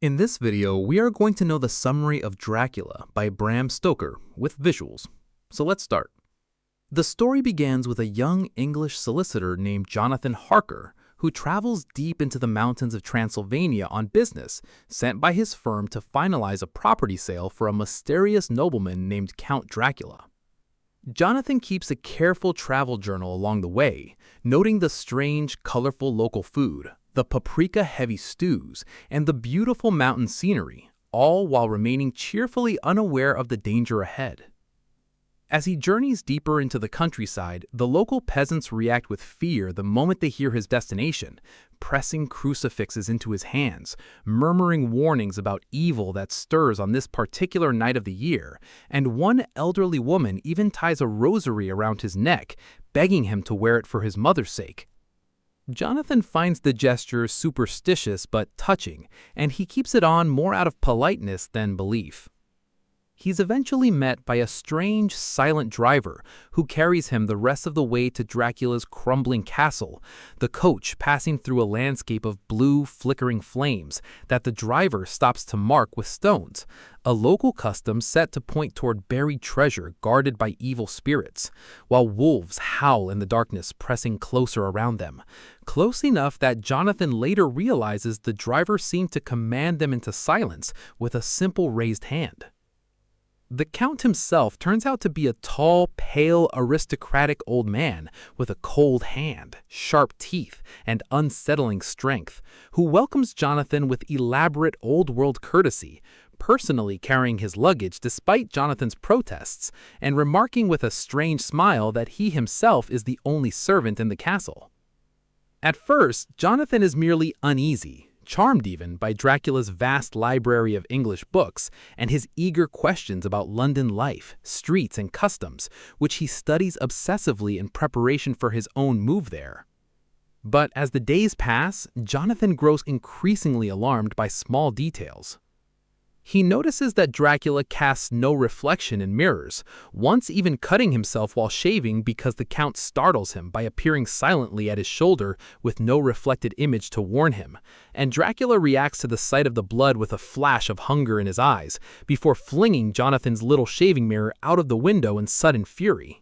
In this video, we are going to know the summary of Dracula by Bram Stoker with visuals. So let's start. The story begins with a young English solicitor named Jonathan Harker, who travels deep into the mountains of Transylvania on business, sent by his firm to finalize a property sale for a mysterious nobleman named Count Dracula. Jonathan keeps a careful travel journal along the way, noting the strange, colorful local food, the paprika-heavy stews, and the beautiful mountain scenery, all while remaining cheerfully unaware of the danger ahead. As he journeys deeper into the countryside, the local peasants react with fear the moment they hear his destination, pressing crucifixes into his hands, murmuring warnings about evil that stirs on this particular night of the year, and one elderly woman even ties a rosary around his neck, begging him to wear it for his mother's sake. Jonathan finds the gesture superstitious but touching, and he keeps it on more out of politeness than belief. He's eventually met by a strange, silent driver who carries him the rest of the way to Dracula's crumbling castle, the coach passing through a landscape of blue, flickering flames that the driver stops to mark with stones, a local custom set to point toward buried treasure guarded by evil spirits, while wolves howl in the darkness, pressing closer around them, close enough that Jonathan later realizes the driver seemed to command them into silence with a simple raised hand. The Count himself turns out to be a tall, pale, aristocratic old man with a cold hand, sharp teeth, and unsettling strength, who welcomes Jonathan with elaborate old-world courtesy, personally carrying his luggage despite Jonathan's protests, and remarking with a strange smile that he himself is the only servant in the castle. At first, Jonathan is merely uneasy, charmed even by Dracula's vast library of English books and his eager questions about London life, streets, and customs, which he studies obsessively in preparation for his own move there. But as the days pass, Jonathan grows increasingly alarmed by small details. He notices that Dracula casts no reflection in mirrors, once even cutting himself while shaving because the Count startles him by appearing silently at his shoulder with no reflected image to warn him, and Dracula reacts to the sight of the blood with a flash of hunger in his eyes, before flinging Jonathan's little shaving mirror out of the window in sudden fury.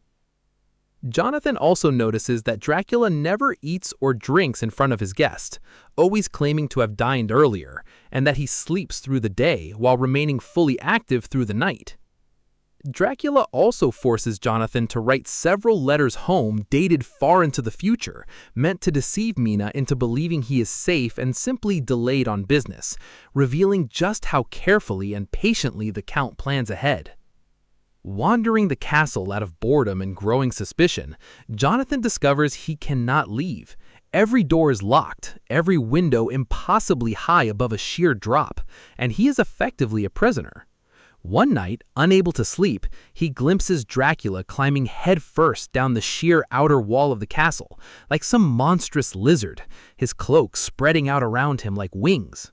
Jonathan also notices that Dracula never eats or drinks in front of his guest, always claiming to have dined earlier, and that he sleeps through the day while remaining fully active through the night. Dracula also forces Jonathan to write several letters home dated far into the future, meant to deceive Mina into believing he is safe and simply delayed on business, revealing just how carefully and patiently the Count plans ahead. Wandering the castle out of boredom and growing suspicion, Jonathan discovers he cannot leave. Every door is locked, every window impossibly high above a sheer drop, and he is effectively a prisoner. One night, unable to sleep, he glimpses Dracula climbing headfirst down the sheer outer wall of the castle, like some monstrous lizard, his cloak spreading out around him like wings.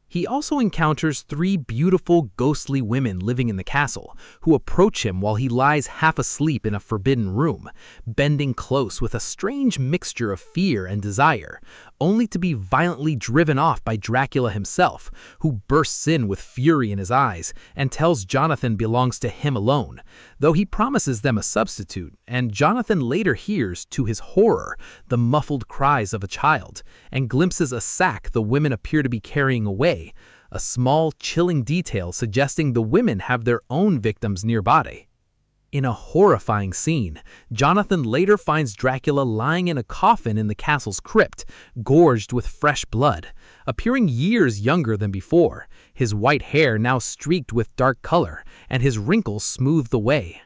He also encounters three beautiful, ghostly women living in the castle, who approach him while he lies half asleep in a forbidden room, bending close with a strange mixture of fear and desire, only to be violently driven off by Dracula himself, who bursts in with fury in his eyes and tells Jonathan belongs to him alone, though he promises them a substitute, and Jonathan later hears, to his horror, the muffled cries of a child, and glimpses a sack the women appear to be carrying away, a small, chilling detail suggesting the women have their own victims nearby. In a horrifying scene, Jonathan later finds Dracula lying in a coffin in the castle's crypt, gorged with fresh blood, appearing years younger than before, his white hair now streaked with dark color, and his wrinkles smoothed away.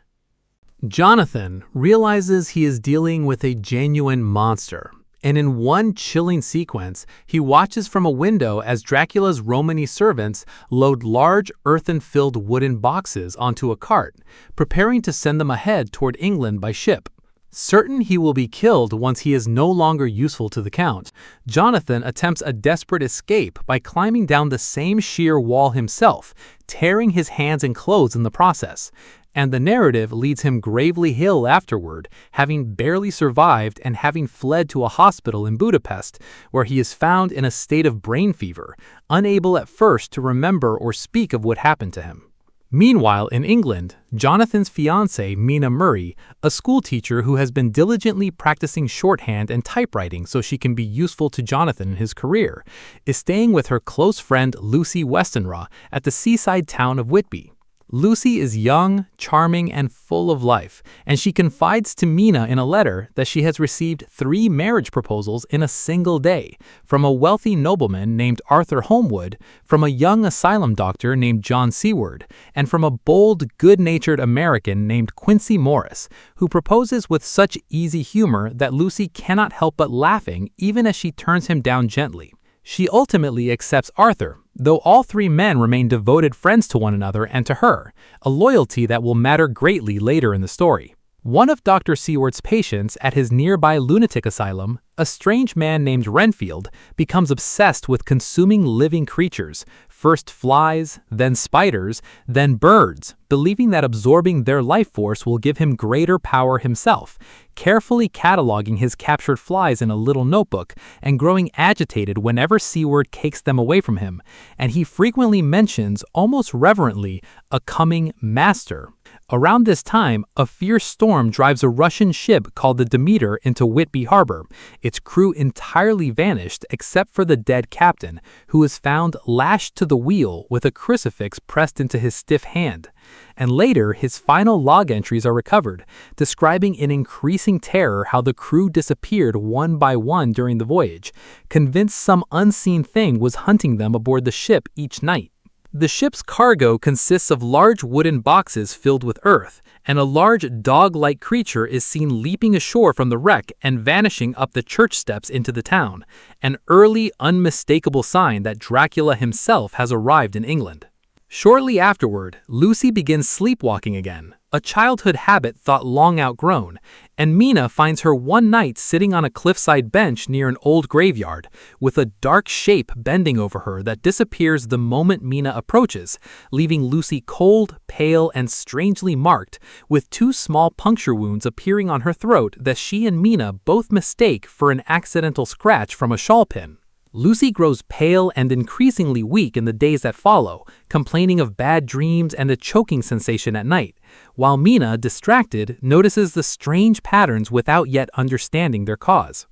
Jonathan realizes he is dealing with a genuine monster, and in one chilling sequence, he watches from a window as Dracula's Romany servants load large earthen-filled wooden boxes onto a cart, preparing to send them ahead toward England by ship. Certain he will be killed once he is no longer useful to the Count, Jonathan attempts a desperate escape by climbing down the same sheer wall himself, tearing his hands and clothes in the process. And the narrative leads him gravely ill afterward, having barely survived and having fled to a hospital in Budapest, where he is found in a state of brain fever, unable at first to remember or speak of what happened to him. Meanwhile, in England, Jonathan's fiancée, Mina Murray, a schoolteacher who has been diligently practicing shorthand and typewriting so she can be useful to Jonathan in his career, is staying with her close friend Lucy Westenra at the seaside town of Whitby. Lucy is young, charming, and full of life, and she confides to Mina in a letter that she has received 3 marriage proposals in a single day, from a wealthy nobleman named Arthur Holmwood, from a young asylum doctor named John Seward, and from a bold, good-natured American named Quincy Morris, who proposes with such easy humor that Lucy cannot help but laughing even as she turns him down gently. She ultimately accepts Arthur, though all 3 men remain devoted friends to one another and to her, a loyalty that will matter greatly later in the story. One of Dr. Seward's patients at his nearby lunatic asylum, a strange man named Renfield, becomes obsessed with consuming living creatures, first flies, then spiders, then birds, believing that absorbing their life force will give him greater power himself, carefully cataloging his captured flies in a little notebook and growing agitated whenever Seward takes them away from him, and he frequently mentions, almost reverently, a coming master. Around this time, a fierce storm drives a Russian ship called the Demeter into Whitby Harbor, its crew entirely vanished except for the dead captain, who is found lashed to the wheel with a crucifix pressed into his stiff hand. And later, his final log entries are recovered, describing in increasing terror how the crew disappeared one by one during the voyage, convinced some unseen thing was hunting them aboard the ship each night. The ship's cargo consists of large wooden boxes filled with earth, and a large dog-like creature is seen leaping ashore from the wreck and vanishing up the church steps into the town, an early, unmistakable sign that Dracula himself has arrived in England. Shortly afterward, Lucy begins sleepwalking again, a childhood habit thought long outgrown, and Mina finds her one night sitting on a cliffside bench near an old graveyard, with a dark shape bending over her that disappears the moment Mina approaches, leaving Lucy cold, pale, and strangely marked, with 2 small puncture wounds appearing on her throat that she and Mina both mistake for an accidental scratch from a shawl pin. Lucy grows pale and increasingly weak in the days that follow, complaining of bad dreams and a choking sensation at night, while Mina, distracted, notices the strange patterns without yet understanding their cause.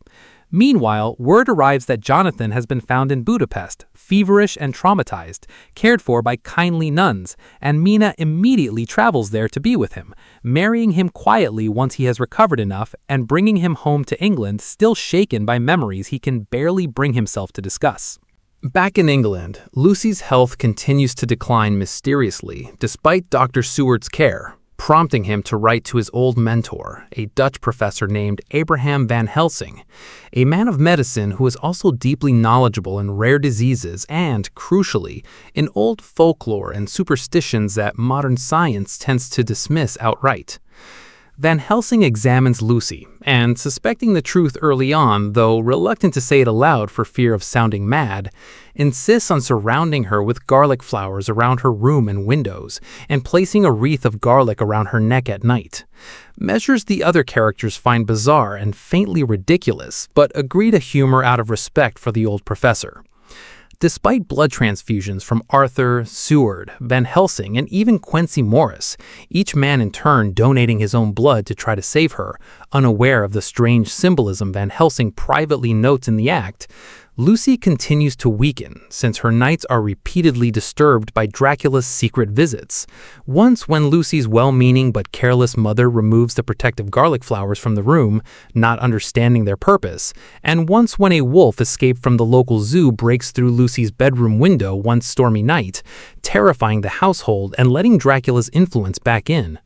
Meanwhile, word arrives that Jonathan has been found in Budapest, feverish and traumatized, cared for by kindly nuns, and Mina immediately travels there to be with him, marrying him quietly once he has recovered enough and bringing him home to England still shaken by memories he can barely bring himself to discuss. Back in England, Lucy's health continues to decline mysteriously despite Dr. Seward's care, prompting him to write to his old mentor, a Dutch professor named Abraham van Helsing, a man of medicine who is also deeply knowledgeable in rare diseases and, crucially, in old folklore and superstitions that modern science tends to dismiss outright. Van Helsing examines Lucy, and suspecting the truth early on, though reluctant to say it aloud for fear of sounding mad, insists on surrounding her with garlic flowers around her room and windows, and placing a wreath of garlic around her neck at night. Measures the other characters find bizarre and faintly ridiculous, but agree to humor out of respect for the old professor. Despite blood transfusions from Arthur, Seward, Van Helsing, and even Quincy Morris, each man in turn donating his own blood to try to save her, unaware of the strange symbolism Van Helsing privately notes in the act, Lucy continues to weaken since her nights are repeatedly disturbed by Dracula's secret visits. Once when Lucy's well-meaning but careless mother removes the protective garlic flowers from the room, not understanding their purpose, and once when a wolf escaped from the local zoo breaks through Lucy's bedroom window one stormy night, terrifying the household and letting Dracula's influence back in.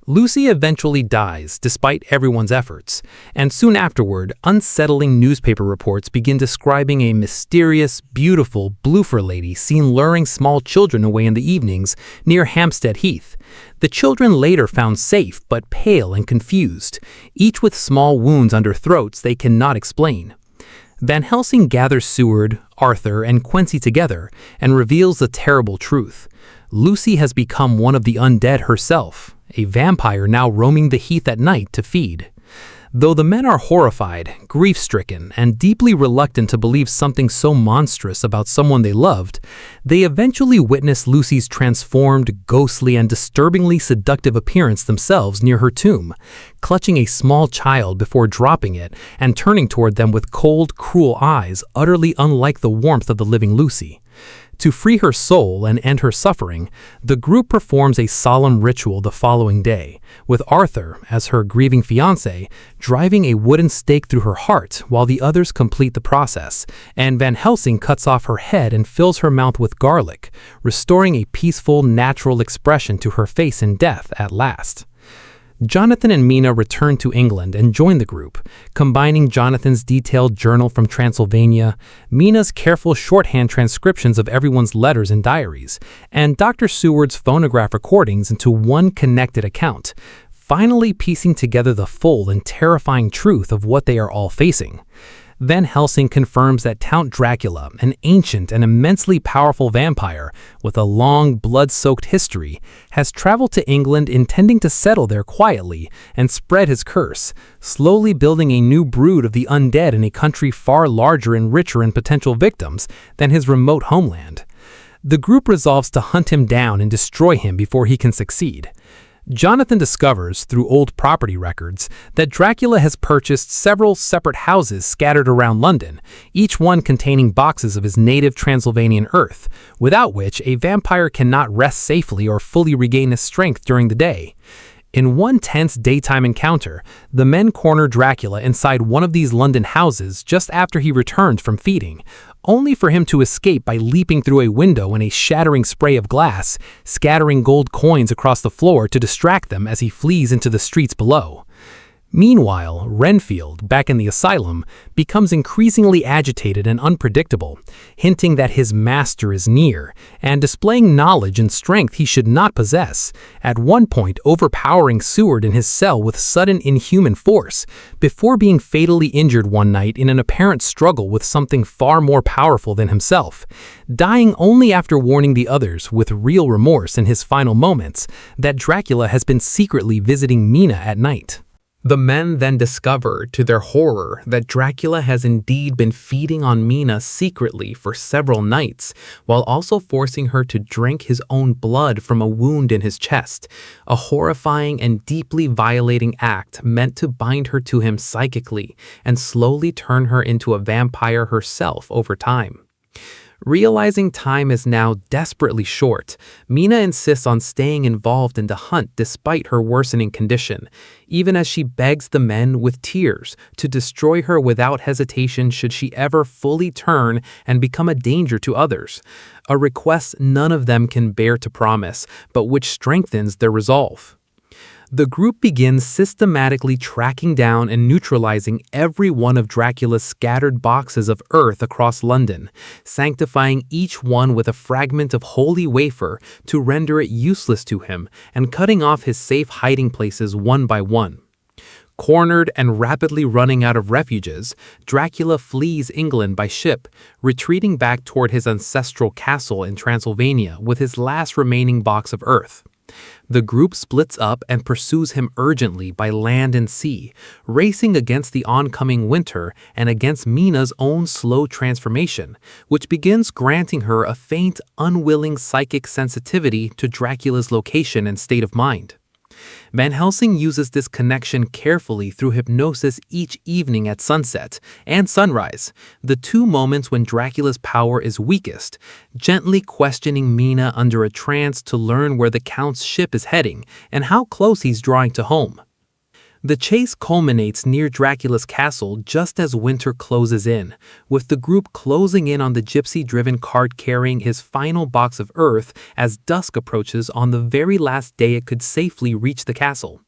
Lucy eventually dies despite everyone's efforts, and soon afterward, unsettling newspaper reports begin describing a mysterious, beautiful blue-fur lady seen luring small children away in the evenings near Hampstead Heath. The children later found safe but pale and confused, each with small wounds under throats they cannot explain. Van Helsing gathers Seward, Arthur, and Quincy together and reveals the terrible truth. Lucy has become one of the undead herself, a vampire now roaming the heath at night to feed. Though the men are horrified, grief-stricken, and deeply reluctant to believe something so monstrous about someone they loved, they eventually witness Lucy's transformed, ghostly, and disturbingly seductive appearance themselves near her tomb, clutching a small child before dropping it and turning toward them with cold, cruel eyes utterly unlike the warmth of the living Lucy. To free her soul and end her suffering, the group performs a solemn ritual the following day, with Arthur, as her grieving fiancé, driving a wooden stake through her heart while the others complete the process, and Van Helsing cuts off her head and fills her mouth with garlic, restoring a peaceful, natural expression to her face in death at last. Jonathan and Mina return to England and join the group, combining Jonathan's detailed journal from Transylvania, Mina's careful shorthand transcriptions of everyone's letters and diaries, and Dr. Seward's phonograph recordings into one connected account, finally piecing together the full and terrifying truth of what they are all facing. Van Helsing confirms that Count Dracula, an ancient and immensely powerful vampire with a long, blood-soaked history, has traveled to England intending to settle there quietly and spread his curse, slowly building a new brood of the undead in a country far larger and richer in potential victims than his remote homeland. The group resolves to hunt him down and destroy him before he can succeed. Jonathan discovers, through old property records, that Dracula has purchased several separate houses scattered around London, each one containing boxes of his native Transylvanian earth, without which a vampire cannot rest safely or fully regain his strength during the day. In one tense daytime encounter, the men corner Dracula inside one of these London houses just after he returned from feeding, only for him to escape by leaping through a window in a shattering spray of glass, scattering gold coins across the floor to distract them as he flees into the streets below. Meanwhile, Renfield, back in the asylum, becomes increasingly agitated and unpredictable, hinting that his master is near, and displaying knowledge and strength he should not possess, at one point overpowering Seward in his cell with sudden inhuman force, before being fatally injured one night in an apparent struggle with something far more powerful than himself, dying only after warning the others, with real remorse in his final moments, that Dracula has been secretly visiting Mina at night. The men then discover, to their horror, that Dracula has indeed been feeding on Mina secretly for several nights, while also forcing her to drink his own blood from a wound in his chest, a horrifying and deeply violating act meant to bind her to him psychically and slowly turn her into a vampire herself over time. Realizing time is now desperately short, Mina insists on staying involved in the hunt despite her worsening condition, even as she begs the men with tears to destroy her without hesitation should she ever fully turn and become a danger to others, a request none of them can bear to promise, but which strengthens their resolve. The group begins systematically tracking down and neutralizing every one of Dracula's scattered boxes of earth across London, sanctifying each one with a fragment of holy wafer to render it useless to him, and cutting off his safe hiding places one by one. Cornered and rapidly running out of refuges, Dracula flees England by ship, retreating back toward his ancestral castle in Transylvania with his last remaining box of earth. The group splits up and pursues him urgently by land and sea, racing against the oncoming winter and against Mina's own slow transformation, which begins granting her a faint, unwilling psychic sensitivity to Dracula's location and state of mind. Van Helsing uses this connection carefully through hypnosis each evening at sunset and sunrise, the two moments when Dracula's power is weakest, gently questioning Mina under a trance to learn where the Count's ship is heading and how close he's drawing to home. The chase culminates near Dracula's castle just as winter closes in, with the group closing in on the gypsy-driven cart carrying his final box of earth as dusk approaches on the very last day it could safely reach the castle.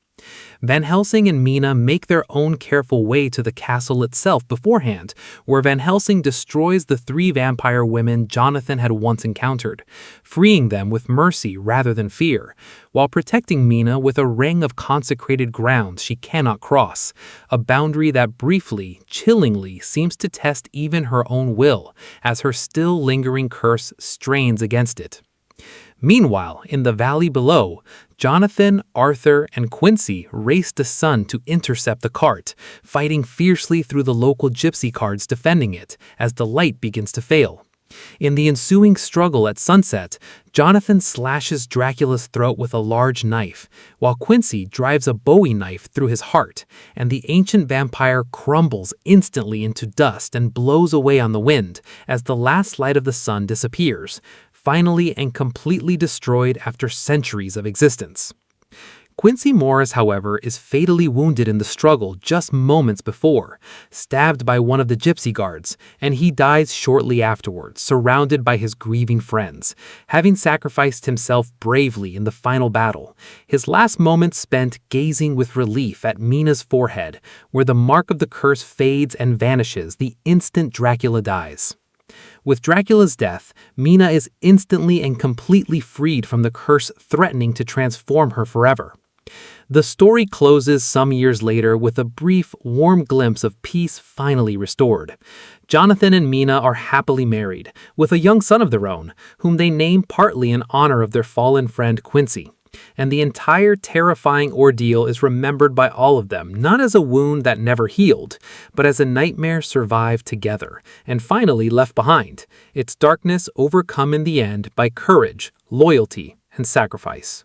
Van Helsing and Mina make their own careful way to the castle itself beforehand, where Van Helsing destroys the 3 vampire women Jonathan had once encountered, freeing them with mercy rather than fear, while protecting Mina with a ring of consecrated ground she cannot cross, a boundary that briefly, chillingly seems to test even her own will, as her still lingering curse strains against it. Meanwhile, in the valley below, Jonathan, Arthur, and Quincy race the sun to intercept the cart, fighting fiercely through the local gypsy cards defending it as the light begins to fail. In the ensuing struggle at sunset, Jonathan slashes Dracula's throat with a large knife, while Quincy drives a Bowie knife through his heart, and the ancient vampire crumbles instantly into dust and blows away on the wind as the last light of the sun disappears, finally and completely destroyed after centuries of existence. Quincy Morris, however, is fatally wounded in the struggle just moments before, stabbed by one of the gypsy guards, and he dies shortly afterwards, surrounded by his grieving friends, having sacrificed himself bravely in the final battle, his last moments spent gazing with relief at Mina's forehead, where the mark of the curse fades and vanishes the instant Dracula dies. With Dracula's death, Mina is instantly and completely freed from the curse threatening to transform her forever. The story closes some years later with a brief, warm glimpse of peace finally restored. Jonathan and Mina are happily married, with a young son of their own, whom they name partly in honor of their fallen friend Quincy. And the entire terrifying ordeal is remembered by all of them, not as a wound that never healed, but as a nightmare survived together, and finally left behind, its darkness overcome in the end by courage, loyalty, and sacrifice.